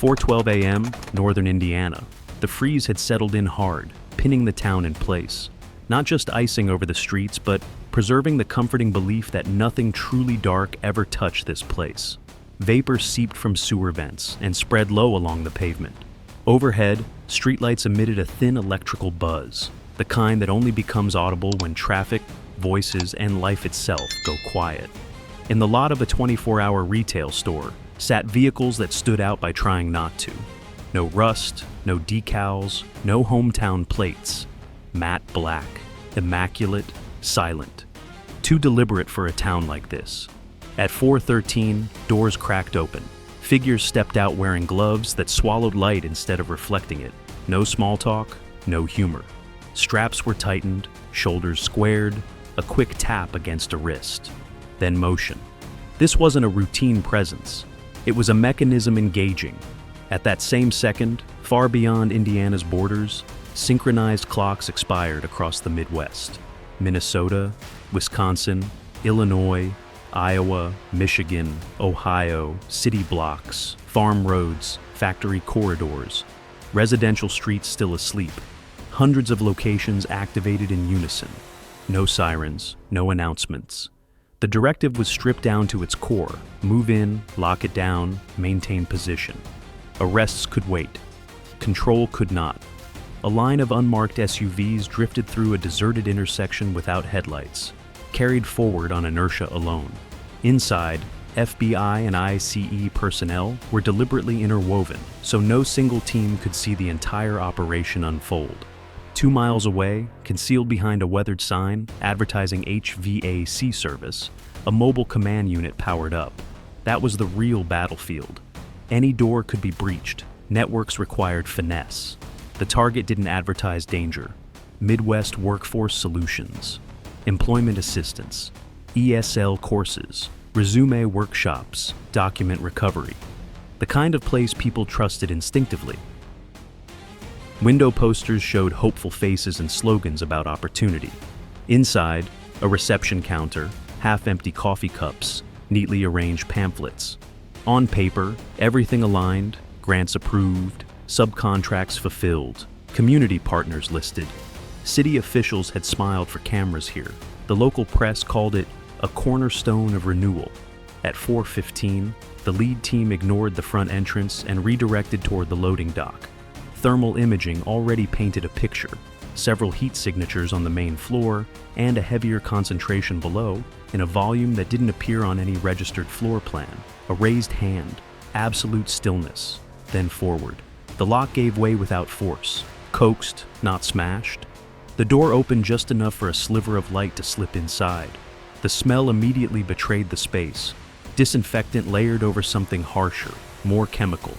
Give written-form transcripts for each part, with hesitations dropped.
4:12 a.m., northern Indiana. The freeze had settled in hard, pinning the town in place. Not just icing over the streets, but preserving the comforting belief that nothing truly dark ever touched this place. Vapor seeped from sewer vents and spread low along the pavement. Overhead, streetlights emitted a thin electrical buzz, the kind that only becomes audible when traffic, voices, and life itself go quiet. In the lot of a 24-hour retail store sat vehicles that stood out by trying not to. No rust, no decals, no hometown plates. Matte black, immaculate, silent. Too deliberate for a town like this. At 4:13, doors cracked open. Figures stepped out wearing gloves that swallowed light instead of reflecting it. No small talk, no humor. Straps were tightened, shoulders squared, a quick tap against a wrist. Then motion. This wasn't a routine presence. It was a mechanism engaging. At that same second, far beyond Indiana's borders, synchronized clocks expired across the Midwest. Minnesota, Wisconsin, Illinois, Iowa, Michigan, Ohio, city blocks, farm roads, factory corridors, residential streets still asleep. Hundreds of locations activated in unison. No sirens, no announcements. The directive was stripped down to its core: move in, lock it down, maintain position. Arrests could wait. Control could not. A line of unmarked SUVs drifted through a deserted intersection without headlights, carried forward on inertia alone. Inside, FBI and ICE personnel were deliberately interwoven, so no single team could see the entire operation unfold. 2 miles away, concealed behind a weathered sign advertising HVAC service, a mobile command unit powered up. That was the real battlefield. Any door could be breached. Networks required finesse. The target didn't advertise danger. Midwest Workforce Solutions. Employment assistance. ESL courses. Resume workshops. Document recovery. The kind of place people trusted instinctively. Window posters showed hopeful faces and slogans about opportunity. Inside, a reception counter, half-empty coffee cups, neatly arranged pamphlets. On paper, everything aligned, grants approved, subcontracts fulfilled, community partners listed. City officials had smiled for cameras here. The local press called it a cornerstone of renewal. At 4:15, the lead team ignored the front entrance and redirected toward the loading dock. Thermal imaging already painted a picture, several heat signatures on the main floor, and a heavier concentration below in a volume that didn't appear on any registered floor plan. A raised hand, absolute stillness, then forward. The lock gave way without force, coaxed, not smashed. The door opened just enough for a sliver of light to slip inside. The smell immediately betrayed the space, disinfectant layered over something harsher, more chemical.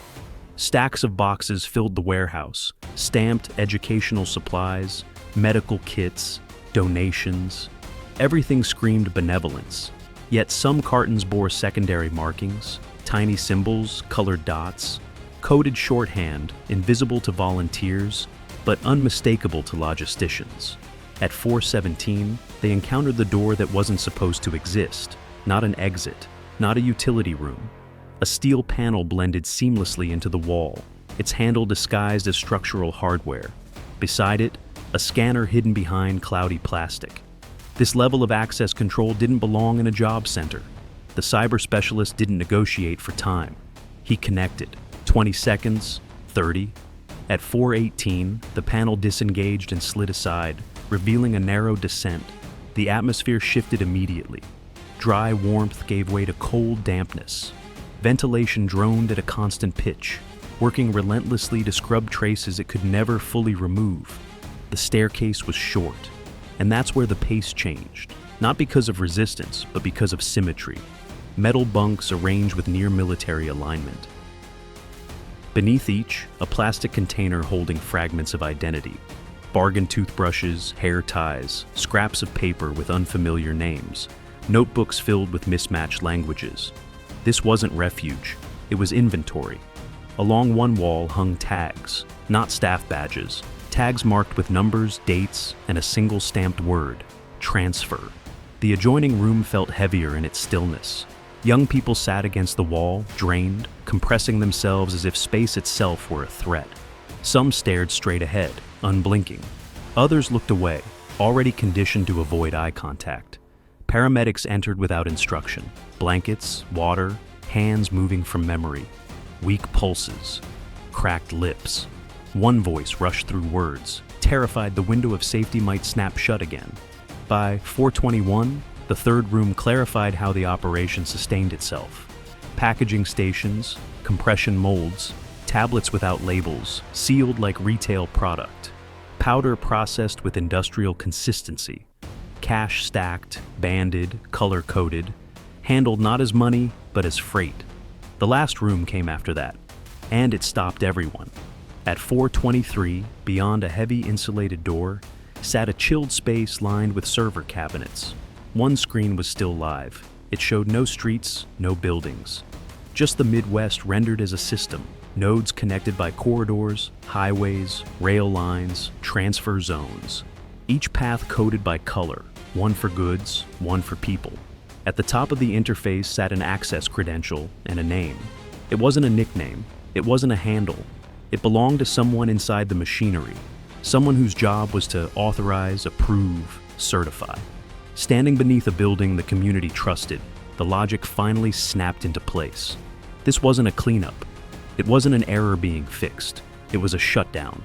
Stacks of boxes filled the warehouse, stamped educational supplies, medical kits, donations. Everything screamed benevolence. Yet some cartons bore secondary markings, tiny symbols, colored dots, coded shorthand, invisible to volunteers, but unmistakable to logisticians. At 4:17, they encountered the door that wasn't supposed to exist. Not an exit, not a utility room. A steel panel blended seamlessly into the wall, its handle disguised as structural hardware. Beside it, a scanner hidden behind cloudy plastic. This level of access control didn't belong in a job center. The cyber specialist didn't negotiate for time. He connected. 20 seconds, 30. At 4:18, the panel disengaged and slid aside, revealing a narrow descent. The atmosphere shifted immediately. Dry warmth gave way to cold dampness. Ventilation droned at a constant pitch, working relentlessly to scrub traces it could never fully remove. The staircase was short, and that's where the pace changed. Not because of resistance, but because of symmetry. Metal bunks arranged with near-military alignment. Beneath each, a plastic container holding fragments of identity. Bargain toothbrushes, hair ties, scraps of paper with unfamiliar names, notebooks filled with mismatched languages. This wasn't refuge, it was inventory. Along one wall hung tags, not staff badges, tags marked with numbers, dates, and a single stamped word: transfer. The adjoining room felt heavier in its stillness. Young people sat against the wall, drained, compressing themselves as if space itself were a threat. Some stared straight ahead, unblinking. Others looked away, already conditioned to avoid eye contact. Paramedics entered without instruction. Blankets, water, hands moving from memory. Weak pulses, cracked lips. One voice rushed through words, terrified the window of safety might snap shut again. By 4:21, the third room clarified how the operation sustained itself. Packaging stations, compression molds, tablets without labels, sealed like retail product. Powder processed with industrial consistency. Cash stacked, banded, color-coded, handled not as money, but as freight. The last room came after that, and it stopped everyone. At 4:23, beyond a heavy insulated door, sat a chilled space lined with server cabinets. One screen was still live. It showed no streets, no buildings. Just the Midwest rendered as a system, nodes connected by corridors, highways, rail lines, transfer zones. Each path coded by color, one for goods, one for people. At the top of the interface sat an access credential and a name. It wasn't a nickname. It wasn't a handle. It belonged to someone inside the machinery, someone whose job was to authorize, approve, certify. Standing beneath a building the community trusted, the logic finally snapped into place. This wasn't a cleanup. It wasn't an error being fixed. It was a shutdown,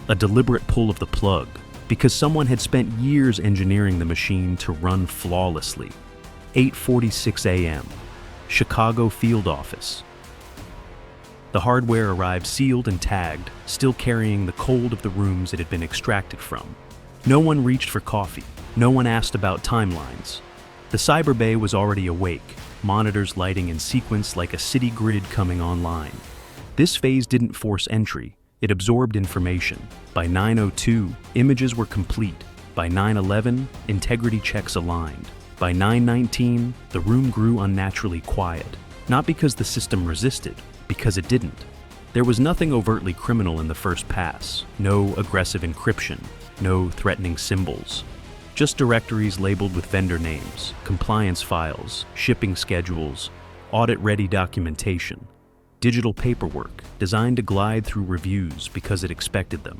a deliberate pull of the plug, because someone had spent years engineering the machine to run flawlessly. 8:46 a.m., Chicago field office. The hardware arrived sealed and tagged, still carrying the cold of the rooms it had been extracted from. No one reached for coffee. No one asked about timelines. The cyber bay was already awake, monitors lighting in sequence like a city grid coming online. This phase didn't force entry. It absorbed information. By 9:02, images were complete. By 9:11, integrity checks aligned. By 9:19, the room grew unnaturally quiet. Not because the system resisted, because it didn't. There was nothing overtly criminal in the first pass. No aggressive encryption. No threatening symbols. Just directories labeled with vendor names, compliance files, shipping schedules, audit-ready documentation. Digital paperwork designed to glide through reviews because it expected them.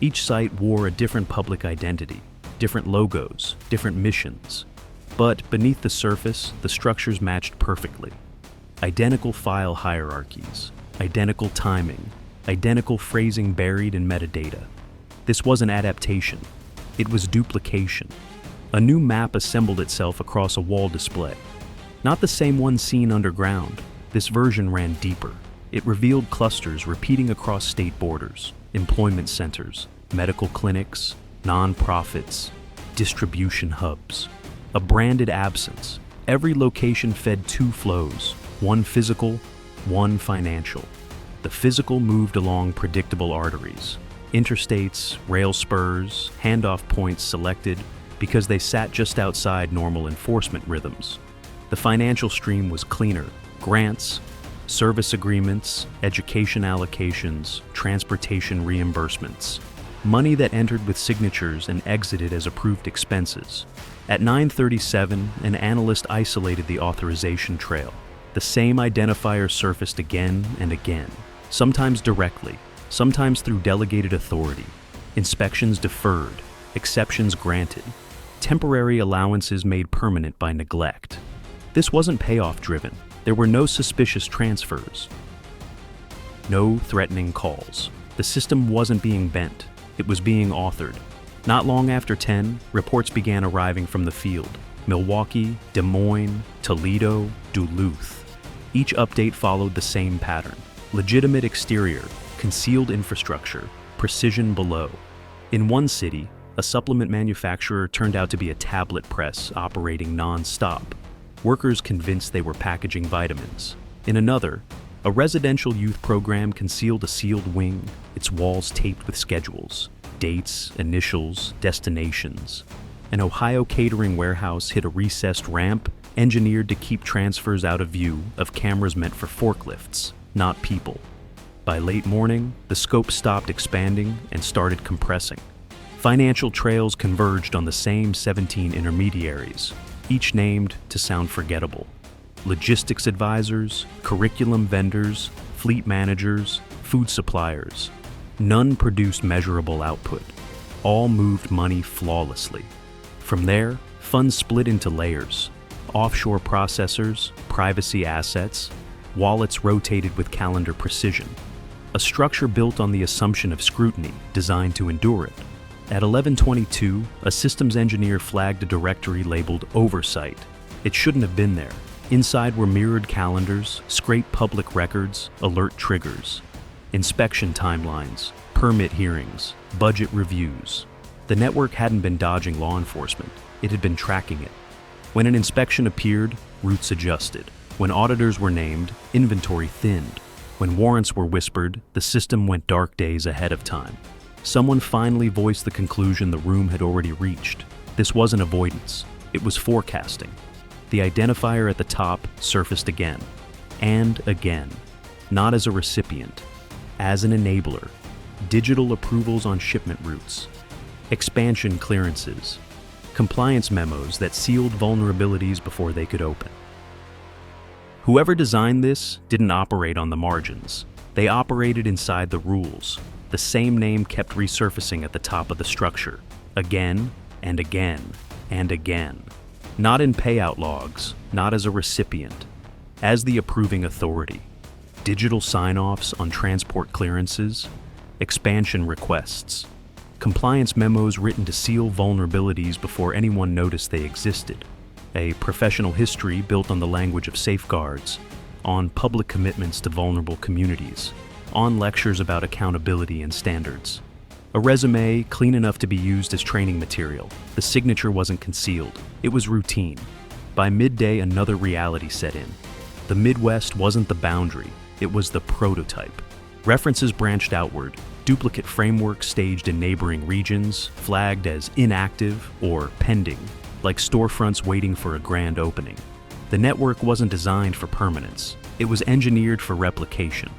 Each site wore a different public identity, different logos, different missions. But beneath the surface, the structures matched perfectly. Identical file hierarchies, identical timing, identical phrasing buried in metadata. This wasn't adaptation. It was duplication. A new map assembled itself across a wall display. Not the same one seen underground. This version ran deeper. It revealed clusters repeating across state borders, employment centers, medical clinics, non-profits, distribution hubs. A branded absence. Every location fed two flows, one physical, one financial. The physical moved along predictable arteries. Interstates, rail spurs, handoff points selected because they sat just outside normal enforcement rhythms. The financial stream was cleaner. Grants, service agreements, education allocations, transportation reimbursements. Money that entered with signatures and exited as approved expenses. At 9:37, an analyst isolated the authorization trail. The same identifier surfaced again and again, sometimes directly, sometimes through delegated authority. Inspections deferred, exceptions granted, temporary allowances made permanent by neglect. This wasn't payoff-driven. There were no suspicious transfers, no threatening calls. The system wasn't being bent. It was being authored. Not long after 10, reports began arriving from the field. Milwaukee, Des Moines, Toledo, Duluth. Each update followed the same pattern. Legitimate exterior, concealed infrastructure, precision below. In one city, a supplement manufacturer turned out to be a tablet press operating non-stop. Workers convinced they were packaging vitamins. In another, a residential youth program concealed a sealed wing, its walls taped with schedules, dates, initials, destinations. An Ohio catering warehouse hid a recessed ramp engineered to keep transfers out of view of cameras meant for forklifts, not people. By late morning, the scope stopped expanding and started compressing. Financial trails converged on the same 17 intermediaries, each named to sound forgettable. logistics advisors, curriculum vendors, fleet managers, food suppliers. None produced measurable output. All moved money flawlessly. From there, funds split into layers: offshore processors, privacy assets, wallets rotated with calendar precision. A structure built on the assumption of scrutiny, designed to endure it. At 11:22, a systems engineer flagged a directory labeled Oversight. It shouldn't have been there. Inside were mirrored calendars, scraped public records, alert triggers, inspection timelines, permit hearings, budget reviews. The network hadn't been dodging law enforcement. It had been tracking it. When an inspection appeared, routes adjusted. When auditors were named, inventory thinned. When warrants were whispered, the system went dark days ahead of time. Someone finally voiced the conclusion the room had already reached. This wasn't avoidance. It was forecasting. The identifier at the top surfaced again, and again, not as a recipient, as an enabler. Digital approvals on shipment routes, expansion clearances, compliance memos that sealed vulnerabilities before they could open. Whoever designed this didn't operate on the margins. They operated inside the rules. The same name kept resurfacing at the top of the structure, again and again and again. Not in payout logs, not as a recipient, as the approving authority. Digital sign-offs on transport clearances, expansion requests, compliance memos written to seal vulnerabilities before anyone noticed they existed. A professional history built on the language of safeguards, on public commitments to vulnerable communities, on lectures about accountability and standards. A resume clean enough to be used as training material. The signature wasn't concealed. It was routine. By midday, another reality set in. The Midwest wasn't the boundary. It was the prototype. References branched outward. Duplicate frameworks staged in neighboring regions, flagged as inactive or pending, like storefronts waiting for a grand opening. The network wasn't designed for permanence. It was engineered for replication.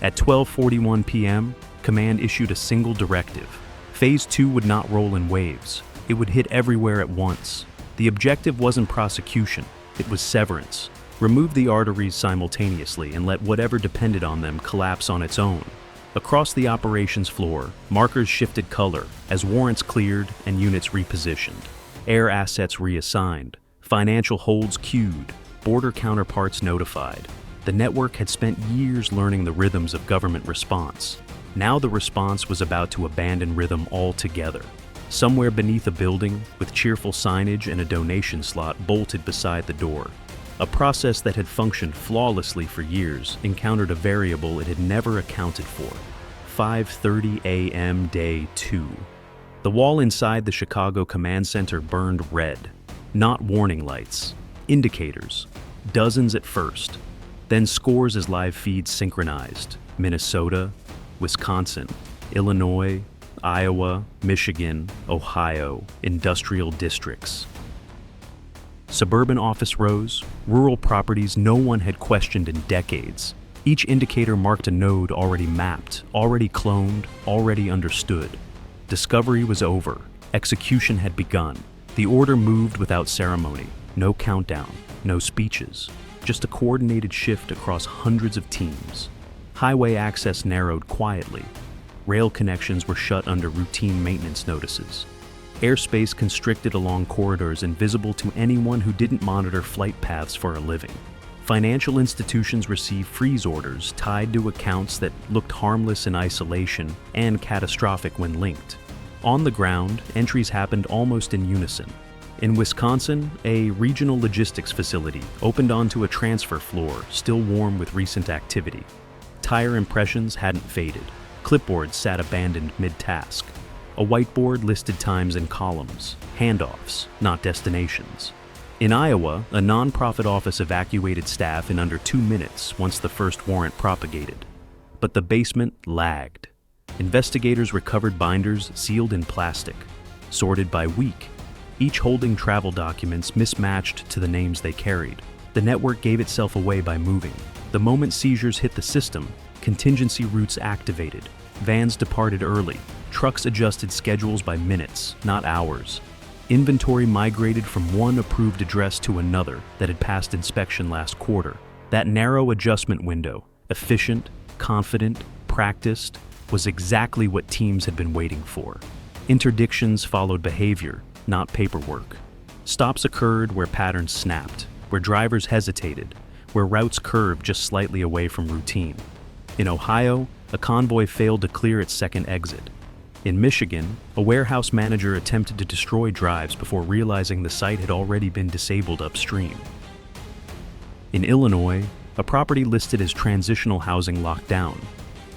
At 12:41 p.m., Command issued a single directive. Phase 2 would not roll in waves. It would hit everywhere at once. The objective wasn't prosecution. It was severance. Remove the arteries simultaneously and let whatever depended on them collapse on its own. Across the operations floor, markers shifted color as warrants cleared and units repositioned. Air assets reassigned, financial holds queued, border counterparts notified. The network had spent years learning the rhythms of government response. Now the response was about to abandon rhythm altogether. Somewhere beneath a building, with cheerful signage and a donation slot bolted beside the door, a process that had functioned flawlessly for years encountered a variable it had never accounted for. 5:30 a.m. day 2. The wall inside the Chicago Command Center burned red. Not warning lights, indicators. Dozens at first, then scores as live feeds synchronized. Minnesota, Wisconsin, Illinois, Iowa, Michigan, Ohio, industrial districts. Suburban office rows, rural properties no one had questioned in decades. Each indicator marked a node already mapped, already cloned, already understood. Discovery was over. Execution had begun. The order moved without ceremony. No countdown, no speeches, just a coordinated shift across hundreds of teams. Highway access narrowed quietly. Rail connections were shut under routine maintenance notices. Airspace constricted along corridors invisible to anyone who didn't monitor flight paths for a living. Financial institutions received freeze orders tied to accounts that looked harmless in isolation and catastrophic when linked. On the ground, entries happened almost in unison. In Wisconsin, a regional logistics facility opened onto a transfer floor still warm with recent activity. Tire impressions hadn't faded. Clipboards sat abandoned mid-task. A whiteboard listed times in columns, handoffs, not destinations. In Iowa, a nonprofit office evacuated staff in under 2 minutes once the first warrant propagated. But the basement lagged. Investigators recovered binders sealed in plastic, sorted by week, each holding travel documents mismatched to the names they carried. The network gave itself away by moving. The moment seizures hit the system, contingency routes activated. Vans departed early. Trucks adjusted schedules by minutes, not hours. Inventory migrated from one approved address to another that had passed inspection last quarter. That narrow adjustment window, efficient, confident, practiced, was exactly what teams had been waiting for. Interdictions followed behavior, not paperwork. Stops occurred where patterns snapped, where drivers hesitated, where routes curved just slightly away from routine. In Ohio, a convoy failed to clear its second exit. In Michigan, a warehouse manager attempted to destroy drives before realizing the site had already been disabled upstream. In Illinois, a property listed as transitional housing locked down,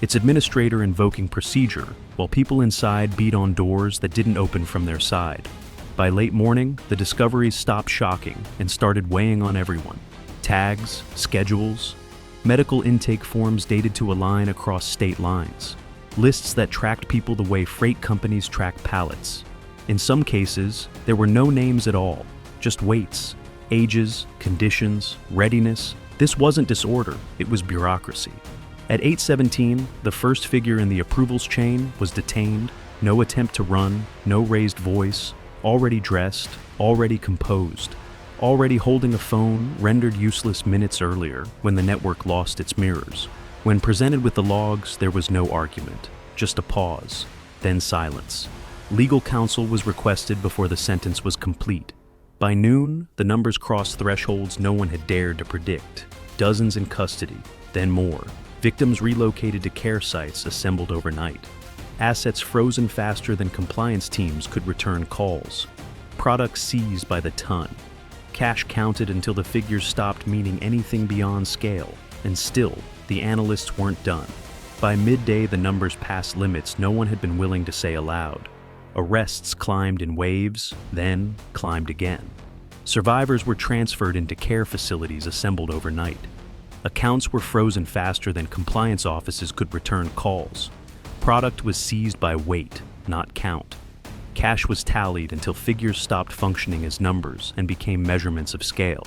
its administrator invoking procedure while people inside beat on doors that didn't open from their side. By late morning, the discoveries stopped shocking and started weighing on everyone. Tags, schedules, medical intake forms dated to a line across state lines, lists that tracked people the way freight companies track pallets. In some cases, there were no names at all, just weights, ages, conditions, readiness. This wasn't disorder, it was bureaucracy. At 8:17, the first figure in the approvals chain was detained, no attempt to run, no raised voice, already dressed, already composed, already holding a phone rendered useless minutes earlier when the network lost its mirrors. When presented with the logs, there was no argument, just a pause, then silence. Legal counsel was requested before the sentence was complete. By noon, the numbers crossed thresholds no one had dared to predict. Dozens in custody, then more. Victims relocated to care sites assembled overnight. Assets frozen faster than compliance teams could return calls. Products seized by the ton. Cash counted until the figures stopped meaning anything beyond scale. And still, the analysts weren't done. By midday, the numbers passed limits no one had been willing to say aloud. Arrests climbed in waves, then climbed again. Survivors were transferred into care facilities assembled overnight. Accounts were frozen faster than compliance offices could return calls. Product was seized by weight, not count. Cash was tallied until figures stopped functioning as numbers and became measurements of scale.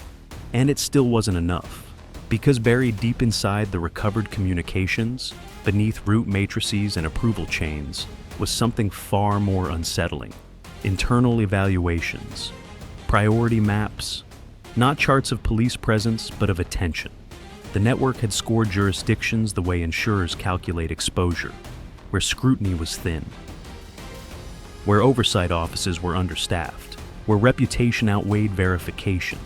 And it still wasn't enough. Because buried deep inside the recovered communications, beneath route matrices and approval chains, was something far more unsettling. Internal evaluations. Priority maps. Not charts of police presence, but of attention. The network had scored jurisdictions the way insurers calculate exposure, where scrutiny was thin, where oversight offices were understaffed, where reputation outweighed verification.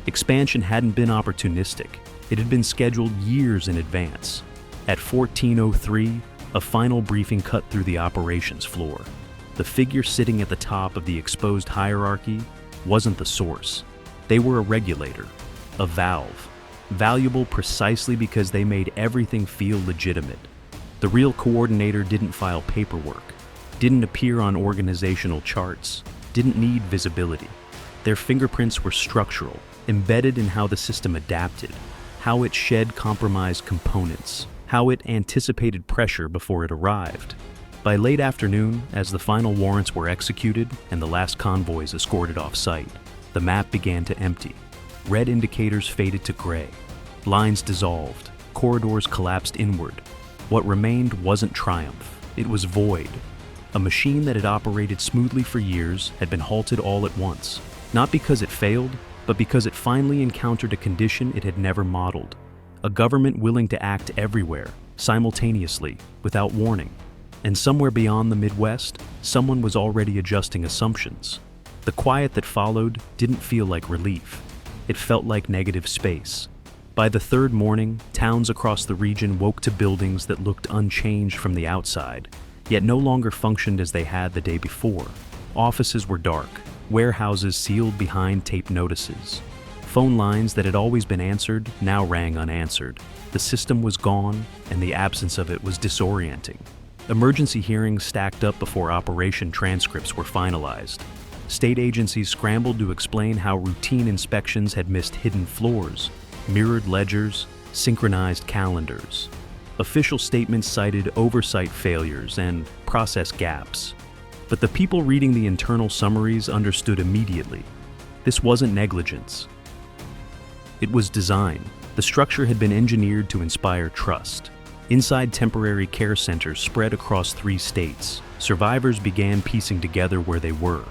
Expansion hadn't been opportunistic. It had been scheduled years in advance. At 14:03, a final briefing cut through the operations floor. The figure sitting at the top of the exposed hierarchy wasn't the source. They were a regulator, a valve, valuable precisely because they made everything feel legitimate. The real coordinator didn't file paperwork, didn't appear on organizational charts, didn't need visibility. Their fingerprints were structural, embedded in how the system adapted, how it shed compromised components, how it anticipated pressure before it arrived. By late afternoon, as the final warrants were executed and the last convoys escorted off-site, the map began to empty. Red indicators faded to gray. Lines dissolved. Corridors collapsed inward. What remained wasn't triumph. It was void. A machine that had operated smoothly for years had been halted all at once, not because it failed, but because it finally encountered a condition it had never modeled. A government willing to act everywhere, simultaneously, without warning. And somewhere beyond the Midwest, someone was already adjusting assumptions. The quiet that followed didn't feel like relief. It felt like negative space. By the third morning, towns across the region woke to buildings that looked unchanged from the outside, yet no longer functioned as they had the day before. Offices were dark, warehouses sealed behind taped notices. Phone lines that had always been answered now rang unanswered. The system was gone, and the absence of it was disorienting. Emergency hearings stacked up before operation transcripts were finalized. State agencies scrambled to explain how routine inspections had missed hidden floors, mirrored ledgers, synchronized calendars. Official statements cited oversight failures and process gaps. But the people reading the internal summaries understood immediately. This wasn't negligence. It was design. The structure had been engineered to inspire trust. Inside temporary care centers spread across 3 states, survivors began piecing together where they were.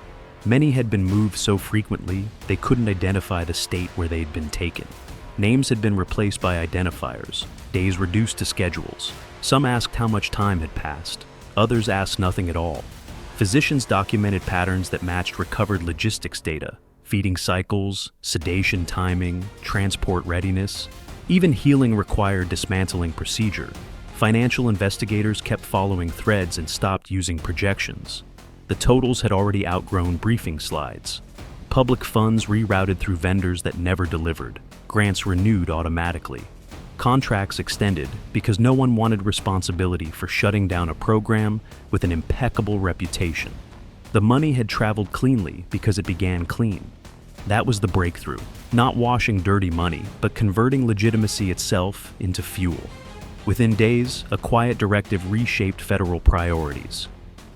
Many had been moved so frequently they couldn't identify the state where they'd been taken. Names had been replaced by identifiers, days reduced to schedules. Some asked how much time had passed. Others asked nothing at all. Physicians documented patterns that matched recovered logistics data: feeding cycles, sedation timing, transport readiness. Even healing required dismantling procedure. Financial investigators kept following threads and stopped using projections. The totals had already outgrown briefing slides. Public funds rerouted through vendors that never delivered. Grants renewed automatically. Contracts extended because no one wanted responsibility for shutting down a program with an impeccable reputation. The money had traveled cleanly because it began clean. That was the breakthrough. Not washing dirty money, but converting legitimacy itself into fuel. Within days, a quiet directive reshaped federal priorities.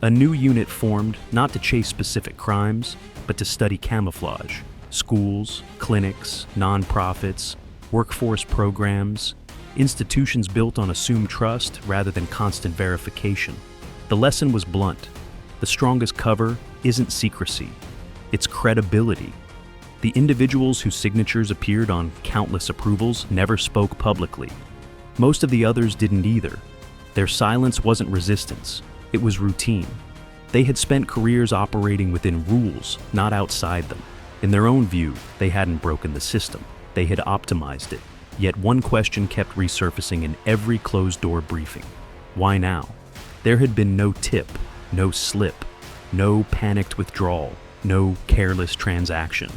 A new unit formed not to chase specific crimes, but to study camouflage. Schools, clinics, nonprofits, workforce programs, institutions built on assumed trust rather than constant verification. The lesson was blunt. The strongest cover isn't secrecy, it's credibility. The individuals whose signatures appeared on countless approvals never spoke publicly. Most of the others didn't either. Their silence wasn't resistance, it was routine. They had spent careers operating within rules, not outside them. In their own view, they hadn't broken the system. They had optimized it. Yet one question kept resurfacing in every closed-door briefing. Why now? There had been no tip, no slip, no panicked withdrawal, no careless transaction.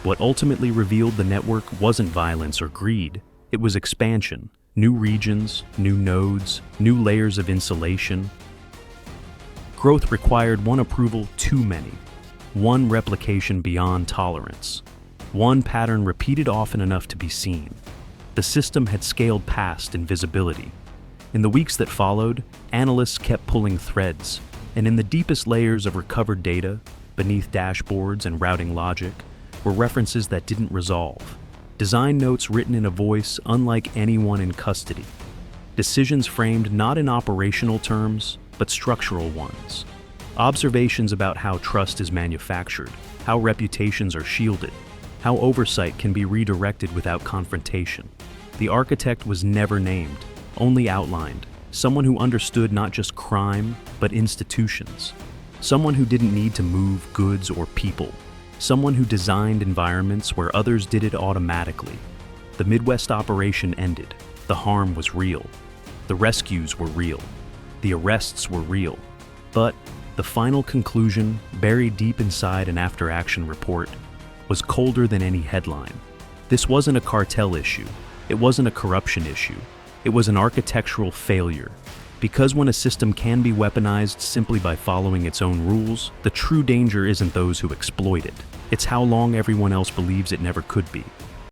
What ultimately revealed the network wasn't violence or greed. It was expansion. New regions, new nodes, new layers of insulation. Growth required one approval too many, one replication beyond tolerance, one pattern repeated often enough to be seen. The system had scaled past invisibility. In the weeks that followed, analysts kept pulling threads, and in the deepest layers of recovered data, beneath dashboards and routing logic, were references that didn't resolve. Design notes written in a voice unlike anyone in custody. Decisions framed not in operational terms, but structural ones. Observations about how trust is manufactured, how reputations are shielded, how oversight can be redirected without confrontation. The architect was never named, only outlined. Someone who understood not just crime, but institutions. Someone who didn't need to move goods or people. Someone who designed environments where others did it automatically. The Midwest operation ended. The harm was real. The rescues were real. The arrests were real. But the final conclusion, buried deep inside an after-action report, was colder than any headline. This wasn't a cartel issue. It wasn't a corruption issue. It was an architectural failure. Because when a system can be weaponized simply by following its own rules, the true danger isn't those who exploit it. It's how long everyone else believes it never could be.